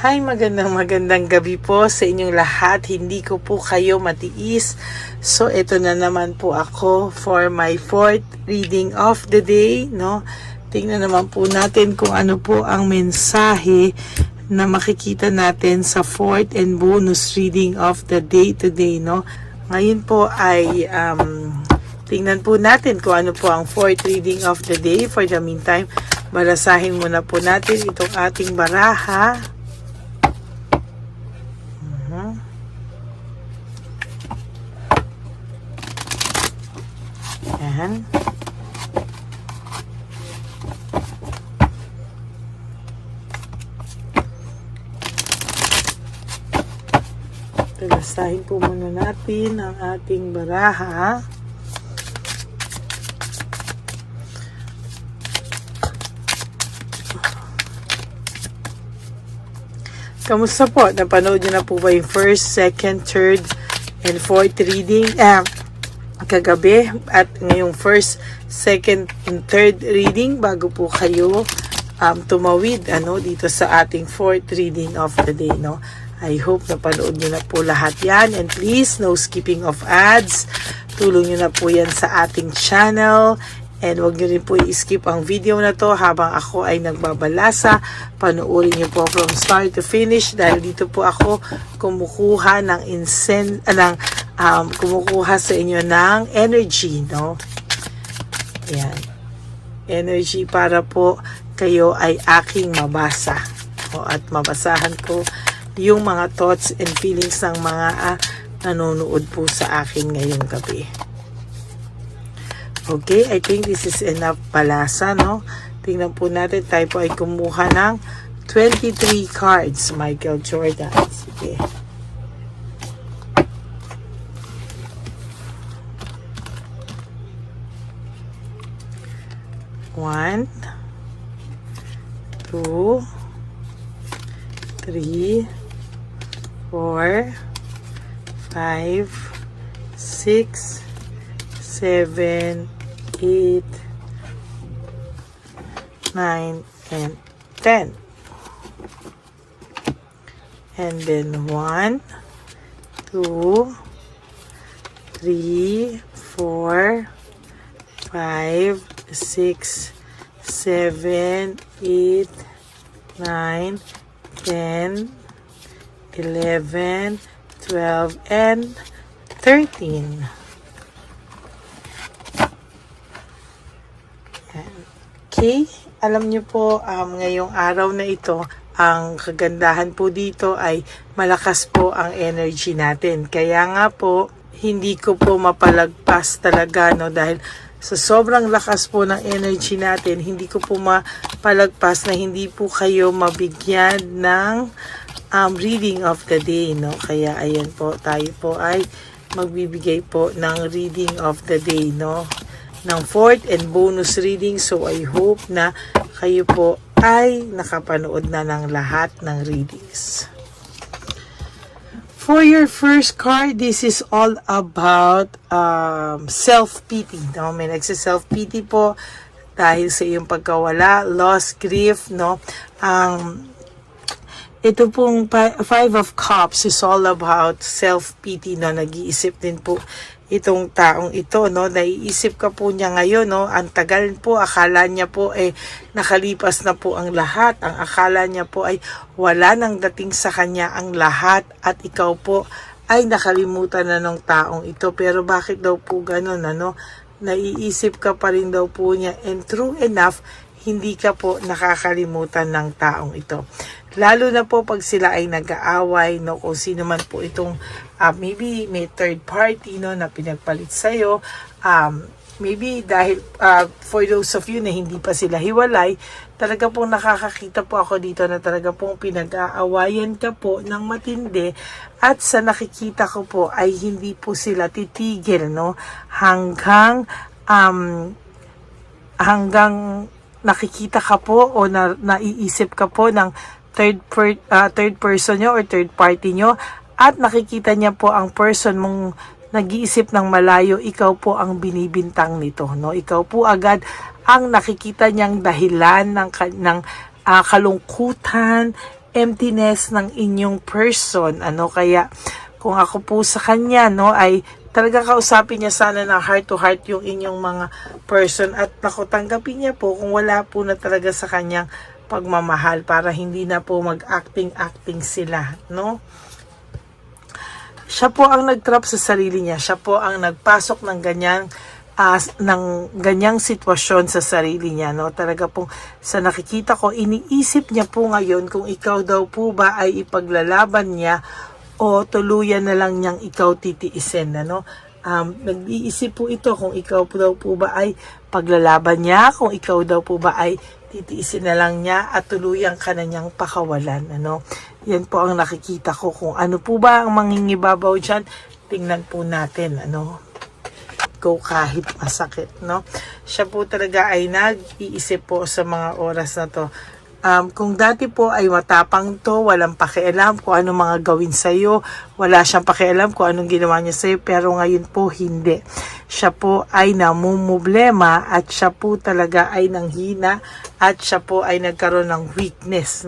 Hi, magandang gabi po sa inyong lahat. Hindi ko po kayo matiis. So, ito na naman po ako for my fourth reading of the day, no? Tingnan naman po natin kung ano po ang mensahe na makikita natin sa fourth and bonus reading of the day today, no? Ngayon po ay tingnan po natin kung ano po ang fourth reading of the day. For the meantime, barasahin muna po natin itong ating baraha. Ayan. Basahin po muna natin ang ating baraha. Kamusta po? Napanood niyo na po ba yung first, second, third, and fourth reading? Kagabi at ngayong first, second, and third reading bago po kayo tumawid dito sa ating fourth reading of the day, no? I hope napanood nyo na po lahat yan, and please no skipping of ads. Tulong nyo na po yan sa ating channel, and huwag nyo rin po i-skip ang video na to habang ako ay nagbabalasa. Panoorin nyo po from start to finish dahil dito po ako kumukuha ng kumukuha sa inyo ng energy, no? Ayan. Energy para po kayo ay aking mabasa. At mabasahan ko yung mga thoughts and feelings ng mga nanonood po sa akin ngayong gabi. Okay, I think this is enough balasa, no? Tingnan po natin, tayo po ay kumuha ng 23 cards, Michael Jordan. Sige. One, two, three, 4, 5, 6, 7, 8, 9, and 10. And then 1, 2, 3, 4, 5, 6, 7, 8, 9, 10, 11, 12, and 13. Okay, alam niyo po, ngayong araw na ito, ang kagandahan po dito ay malakas po ang energy natin. Kaya nga po, hindi ko po mapalagpas talaga, no, dahil sa sobrang lakas po ng energy natin, hindi ko po mapalagpas na hindi po kayo mabigyan ng reading of the day, no? Kaya ayan po, tayo po ay magbibigay po ng reading of the day, no? Ng fourth and bonus reading. So I hope na kayo po ay nakapanood na ng lahat ng readings. For your first card, this is all about self-pity, no? May nagsa-self-pity po dahil sa iyong pagkawala, loss, grief, no? Ito pong Five of Cups is all about self-pity, no? Nag-iisip din po itong taong ito, no? Naiisip ka po niya ngayon, no? Ang tagal po, akala niya po nakalipas na po ang lahat. Ang akala niya po ay wala nang dating sa kanya ang lahat at ikaw po ay nakalimutan na ng taong ito. Pero bakit daw po ganun, ano? Naiisip ka pa rin daw po niya, and true enough, hindi ka po nakakalimutan ng taong ito. Lalo na po pag sila ay nag-aaway, no, kung sino man po itong maybe may third party, no, na pinagpalit sa'yo. Maybe dahil for those of you na hindi pa sila hiwalay, talaga pong nakakakita po ako dito na talaga pong pinag-aawayan ka po ng matindi, at sa nakikita ko po ay hindi po sila titigil, no, hanggang nakikita ka po o naiisip ka po ng third person nyo or third party nyo, at nakikita niya po ang person mong nag-iisip ng malayo, ikaw po ang binibintang nito, no? Ikaw po agad ang nakikita niyang dahilan ng kalungkutan emptiness ng inyong person, kaya kung ako po sa kanya, ay talaga kausapin niya sana ng heart to heart yung inyong mga person at tanggapin niya po kung wala po na talaga sa kanyang pagmamahal para hindi na po mag-acting sila, Siya po ang nag-trap sa sarili niya, siya po ang nagpasok ng ganyang sitwasyon sa sarili niya, Talaga pong sa nakikita ko, iniisip niya po ngayon kung ikaw daw po ba ay ipaglalaban niya o tuluyan na lang niyang ikaw titiisin, nag-iisip po ito kung ikaw po daw po ba ay paglalaban niya, kung ikaw daw po ba ay titiisin na lang niya at tuluyan ka na niyang pakawalan, Yan po ang nakikita ko. Kung ano po ba ang mangingibabaw dyan, tingnan po natin, Go kahit masakit, Siya po talaga ay nag-iisip po sa mga oras na to. Kung dati po ay matapang to, walang pakialam kung anong mga gawin sa'yo, wala siyang pakialam kung anong ginawa niya sa'yo, pero ngayon po hindi. Siya po ay namumblema at siya po talaga ay nanghina at siya po ay nagkaroon ng weakness,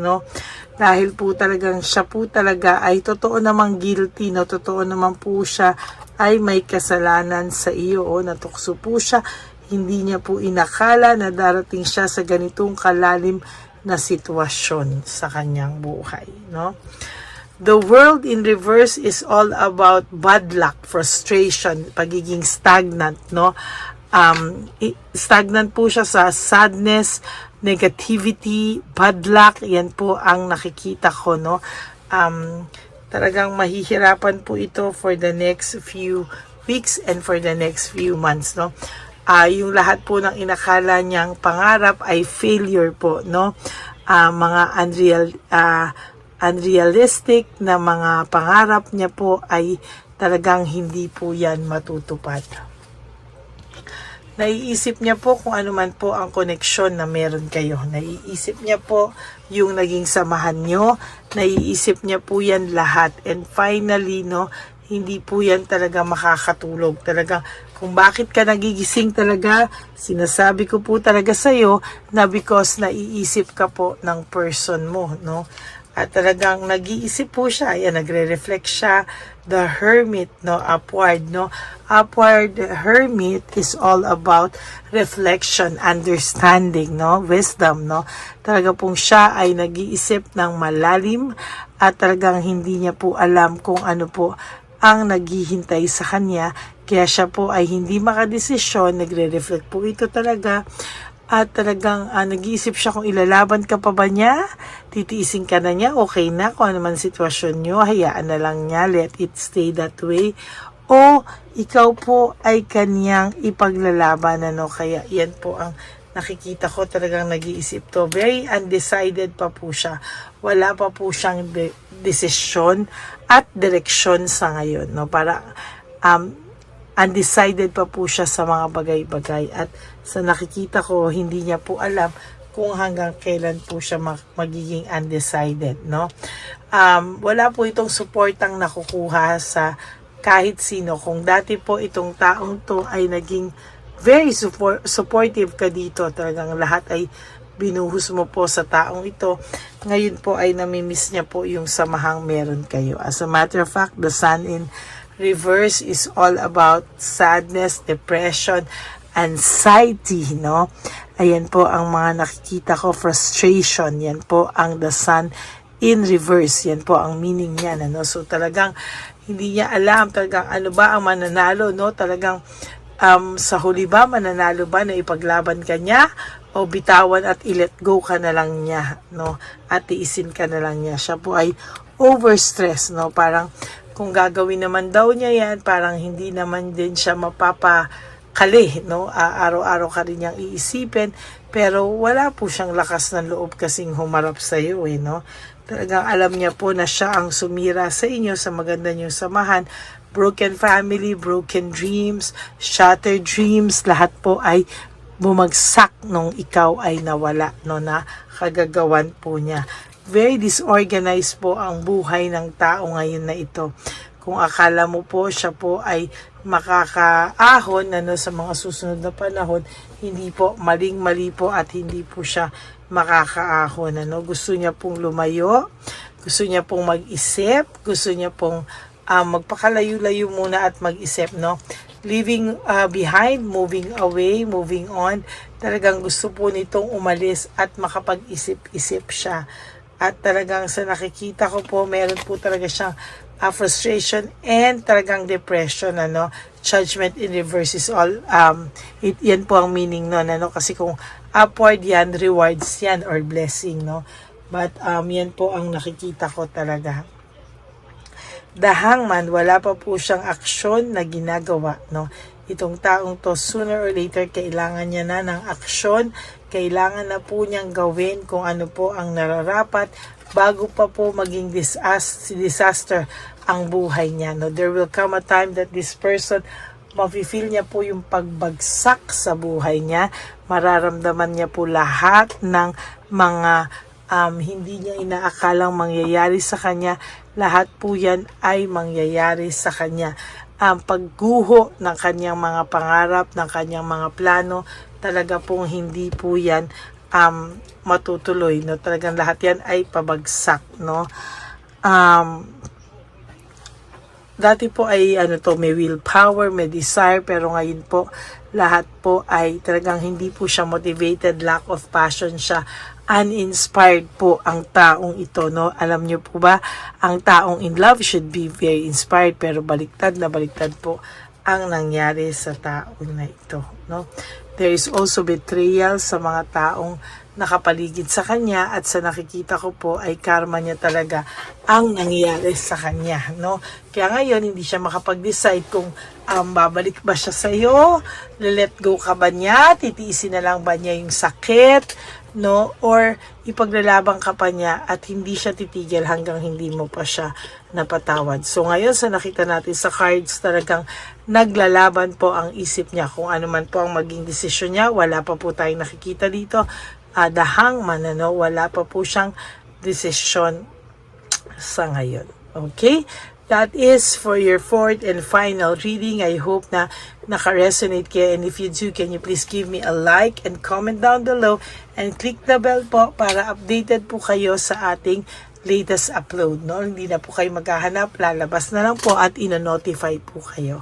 Dahil po talagang siya po talaga ay totoo namang guilty, totoo naman po siya ay may kasalanan sa iyo, natukso po siya, hindi niya po inakala na darating siya sa ganitong kalalim na sitwasyon sa kanyang buhay, The world in reverse is all about bad luck, frustration, pagiging stagnant, Stagnant po siya sa sadness, negativity, bad luck, yan po ang nakikita ko, Talagang mahihirapan po ito for the next few weeks and for the next few months, yung lahat po ng inakala niyang pangarap ay failure po, mga unrealistic na mga pangarap niya po ay talagang hindi po yan matutupad. Naiisip niya po kung ano man po ang koneksyon na meron kayo. Naiisip niya po yung naging samahan nyo. Naiisip niya po yan lahat. And finally, hindi po yan talaga makakatulog. Talagang kung bakit ka nagigising talaga, sinasabi ko po talaga sa'yo na because naiisip ka po ng person mo, At talagang nag-iisip po siya, ayan, nagre-reflect siya, the hermit, upward, Upward hermit is all about reflection, understanding, wisdom, Talaga pong siya ay nag-iisip ng malalim at talagang hindi niya po alam kung ano po ang naghihintay sa kanya. Kaya siya po ay hindi makadesisyon, nagre-reflect po ito talaga. At talagang nag-iisip siya kung ilalaban ka pa ba niya, titiisin ka na niya, okay na, kung ano man sitwasyon nyo, hayaan na lang niya, let it stay that way. O ikaw po ay kanyang ipaglalaban, kaya yan po ang nakikita ko, talagang nag-iisip to. Very undecided pa po siya. Wala pa po siyang desisyon at direksyon sa ngayon, Para undecided pa po siya sa mga bagay-bagay at sa nakikita ko, hindi niya po alam kung hanggang kailan po siya magiging undecided, Wala po itong suportang nakukuha sa kahit sino. Kung dati po itong taong to ay naging very supportive ka dito, talagang lahat ay binuhos mo po sa taong ito, ngayon po ay namimiss niya po yung samahang meron kayo. As a matter of fact, the sun in reverse is all about sadness, depression, anxiety, Ayan po ang mga nakikita ko, frustration. Yan po ang the sun in reverse. Yan po ang meaning niyan, So talagang hindi niya alam talagang ano ba ang mananalo, Talagang sa huli ba, mananalo ba na ipaglaban ka niya o bitawan at i-let go ka na lang niya, At tiisin ka na lang niya. Siya po ay overstress, Parang kung gagawin naman daw niya yan, parang hindi naman din siya mapapakali, Araw-araw ka rin niyang iisipin, pero wala po siyang lakas ng loob kasing humarap sa iyo, Talagang alam niya po na siya ang sumira sa inyo, sa maganda niyong samahan. Broken family, broken dreams, shattered dreams, lahat po ay bumagsak nung ikaw ay nawala, na kagagawan po niya. Very disorganized po ang buhay ng tao ngayon na ito. Kung akala mo po siya po ay makakaahon sa mga susunod na panahon, hindi po, maling-mali po at hindi po siya makakaahon. Ano? Gusto niya pong lumayo, gusto niya pong mag-isip, gusto niya pong magpakalayo-layo muna at mag-isip, no? Leaving behind, moving away, moving on. Talagang gusto po nitong umalis at makapag-isip-isip siya. At talagang sa nakikita ko po, meron po talaga siyang frustration and talagang depression, ano? Judgment in reverse is all, yan po ang meaning nun, ano? Kasi kung upward yan, rewards yan or blessing, no? But yan po ang nakikita ko talaga. The Hangman, wala pa po siyang aksyon na ginagawa, no? Itong taong to, sooner or later, kailangan niya na ng aksyon, kailangan na po niyang gawin kung ano po ang nararapat bago pa po maging disaster ang buhay niya, no? There will come a time that this person, mafe-feel niya po yung pagbagsak sa buhay niya, mararamdaman niya po lahat ng mga hindi niya inaakalang mangyayari sa kanya, lahat po yan ay mangyayari sa kanya. Pagguho ng kanyang mga pangarap, ng kanyang mga plano, talaga pong hindi po yan matutuloy, no? Talagang lahat yan ay pabagsak, no? Dati po ay may willpower, may desire, pero ngayon po lahat po ay talagang hindi po siya motivated, lack of passion siya, uninspired po ang taong ito, no? Alam niyo po ba, ang taong in love should be very inspired, pero baliktad na baliktad po ang nangyari sa taong na ito, no? There is also betrayal sa mga taong nakapaligid sa kanya, at sa nakikita ko po ay karma niya talaga ang nangyari sa kanya, no? Kaya ngayon hindi siya makapag-decide kung babalik ba siya sa iyo, let go ka ba niya, titiisin na lang ba niya yung sakit, no? Or ipaglalaban ka pa niya at hindi siya titigil hanggang hindi mo pa siya napatawad. So ngayon sa nakita natin sa cards, talagang naglalaban po ang isip niya. Kung ano man po ang maging desisyon niya, wala pa po tayong nakikita dito. The Hangman, ano, wala pa po siyang desisyon sa ngayon. Okay? That is for your fourth and final reading. I hope na naka-resonate kayo. And if you do, can you please give me a like and comment down below and click the bell po para updated po kayo sa ating latest upload, no? Hindi na po kayo maghahanap, lalabas na lang po at ino-notify po kayo.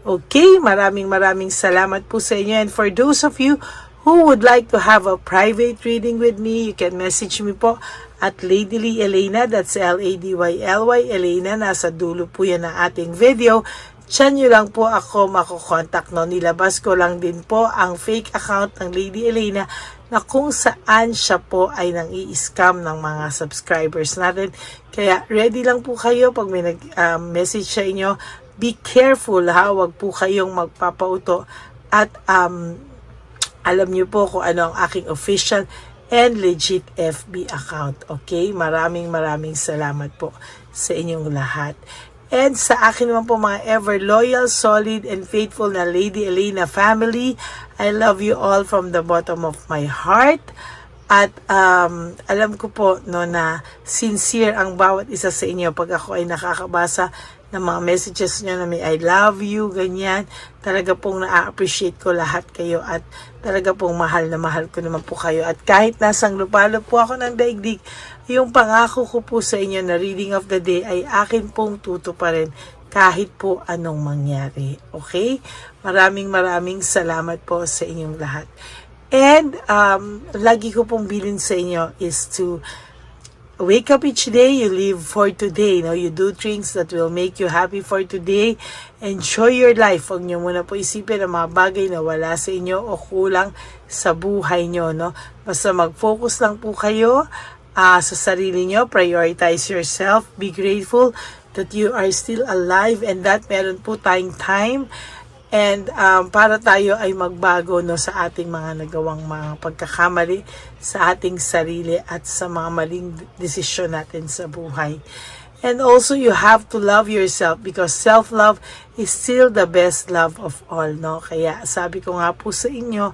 Okay, maraming salamat po sa inyo. And for those of you who would like to have a private reading with me, you can message me po at Ladyly Elena, that's Ladyly Elena, nasa dulo po yan ng ating video. Diyan nyo lang po ako makukontak, no? Nilabas ko lang din po ang fake account ng Lady Elena na kung saan siya po ay nang i-scam ng mga subscribers natin. Kaya ready lang po kayo pag may nag-message sa inyo. Be careful, ha? Huwag po kayong magpapauto at alam niyo po kung ano ang aking official and legit FB account. Okay? Maraming salamat po sa inyong lahat. And sa akin naman po mga ever loyal, solid, and faithful na Lady Elena family, I love you all from the bottom of my heart. At alam ko po, no, na sincere ang bawat isa sa inyo pag ako ay nakakabasa ng mga messages nyo na may I love you, ganyan. Talaga pong na-appreciate ko lahat kayo at talaga pong mahal na mahal ko naman po kayo. At kahit nasang lupalo po ako ng daigdig, yung pangako ko po sa inyo na reading of the day ay akin pong tutuparin kahit po anong mangyari. Okay? Maraming salamat po sa inyong lahat. And lagi ko pong bilin sa inyo is to wake up each day, you live for today. No? You do things that will make you happy for today. Enjoy your life. Huwag nyo muna po isipin ang mga bagay na wala sa inyo o kulang sa buhay nyo. No? Basta mag-focus lang po kayo sa sarili nyo. Prioritize yourself. Be grateful that you are still alive and that meron po tayong time. And para tayo ay magbago, no, sa ating mga nagawang mga pagkakamali sa ating sarili at sa mga maling desisyon natin sa buhay. And also you have to love yourself because self-love is still the best love of all, no? Kaya sabi ko nga po sa inyo,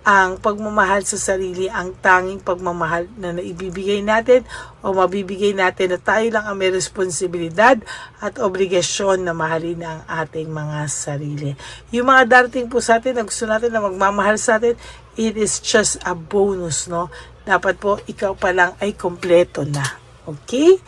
ang pagmamahal sa sarili, ang tanging pagmamahal na naibibigay natin o mabibigay natin na tayo lang ang may responsibilidad at obligasyon na mahalin ang ating mga sarili. Yung mga darating po sa atin na gusto natin na magmamahal sa atin, it is just a bonus, no? dapat po ikaw pa lang ay kompleto na. Okay?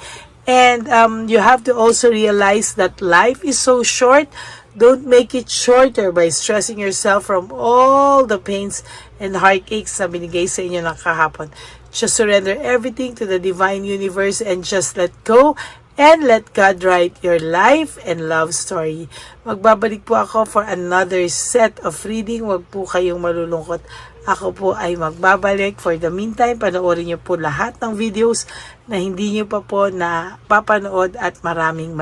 And you have to also realize that life is so short. Don't make it shorter by stressing yourself from all the pains and heartaches na binigay sa inyo ng kahapon. Just surrender everything to the divine universe and just let go and let God write your life and love story. Magbabalik po ako for another set of reading. Huwag po kayong malulungkot. Ako po ay magbabalik. For the meantime, panoorin niyo po lahat ng videos na hindi niyo pa po na papanood at maraming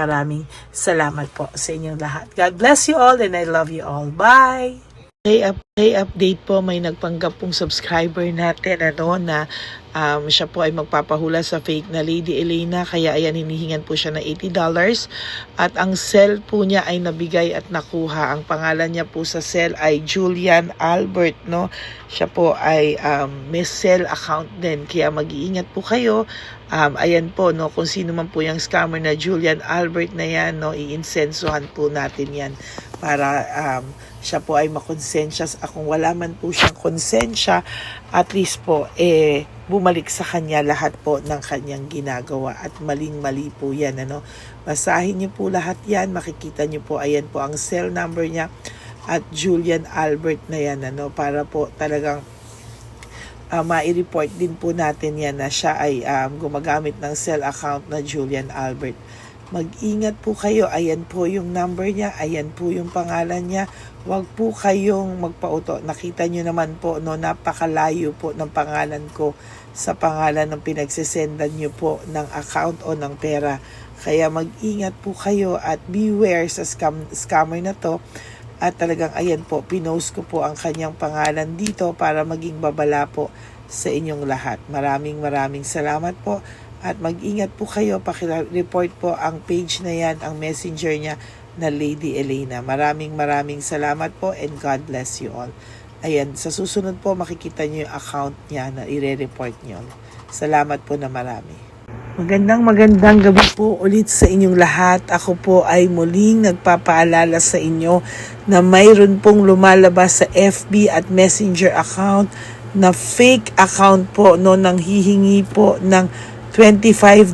salamat po sa inyong lahat. God bless you all and I love you all. Bye! Day update po, may nagpanggap pong subscriber natin na siya po ay magpapahula sa fake na Lady Elena, kaya ayan, hinihingan po siya ng $80 at ang cell po niya ay nabigay at nakuha. Ang pangalan niya po sa cell ay Julian Albert, no? Siya po ay may cell account din, kaya mag-iingat po kayo. Ayan po, no, kung sino man po yung scammer na Julian Albert na yan, no, iinsensuhan po natin yan para siya po ay makonsensya. Kung wala man po siyang konsensya, at least po bumalik sa kanya lahat po ng kanyang ginagawa at maling-mali po yan, ano. Basahin niyo po lahat yan, makikita niyo po, ayan po ang cell number niya at Julian Albert na yan, ano, para po talagang ma-report din po natin yan na siya ay gumagamit ng cell account na Julian Albert. Mag-ingat po kayo. Ayan po yung number niya. Ayan po yung pangalan niya. Huwag po kayong magpauto. Nakita nyo naman po, no, napakalayo po ng pangalan ko sa pangalan ng pinagsisendan nyo po ng account o ng pera. Kaya mag-ingat po kayo at beware sa scammer na to. At talagang ayan po, pinost ko po ang kanyang pangalan dito para maging babala po sa inyong lahat. Maraming salamat po. At mag-ingat po kayo, pakireport po ang page na yan, ang messenger niya na Lady Elena. Maraming salamat po and God bless you all. Ayan, sa susunod po makikita niyo yung account niya na ire-report niyo. Salamat po na marami. Magandang gabi po ulit sa inyong lahat. Ako po ay muling nagpapaalala sa inyo na mayroon pong lumalabas sa FB at Messenger account na fake account po, no, nang hihingi po ng $25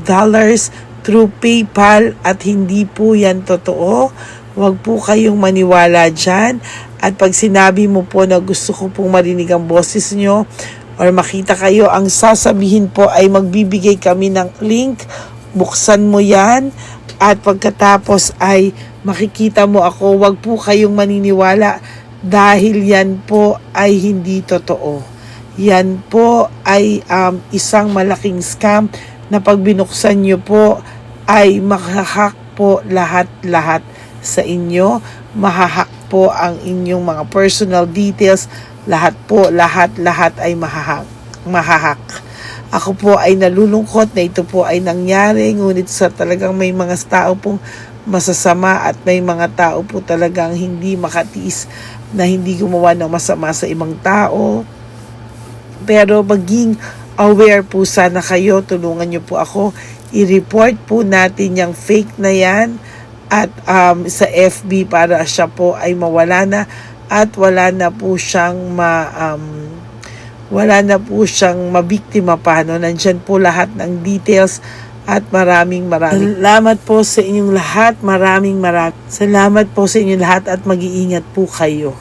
through PayPal at hindi po yan totoo. Huwag po kayong maniwala dyan. At pag sinabi mo po na gusto ko pong marinig ang boses nyo or makita kayo, ang sasabihin po ay magbibigay kami ng link. Buksan mo yan at pagkatapos ay makikita mo ako. Huwag po kayong maniniwala dahil yan po ay hindi totoo. Yan po ay isang malaking scam na pag binuksan nyo po ay mahahack po lahat sa inyo. Mahahack po ang inyong mga personal details. Lahat ay mahahack. Ako po ay nalulungkot na ito po ay nangyari, ngunit sa talagang may mga tao pong masasama at may mga tao po talagang hindi makatiis na hindi gumawa ng masama sa ibang tao. Pero maging aware po sana kayo, tulungan niyo po ako, i-report po natin yung fake na yan at sa FB para siya po ay mawala na at wala na po siyang mabiktima pa, no? Nandyan po lahat ng details at maraming salamat po sa inyong lahat. Maraming salamat po sa inyong lahat at mag-iingat po kayo.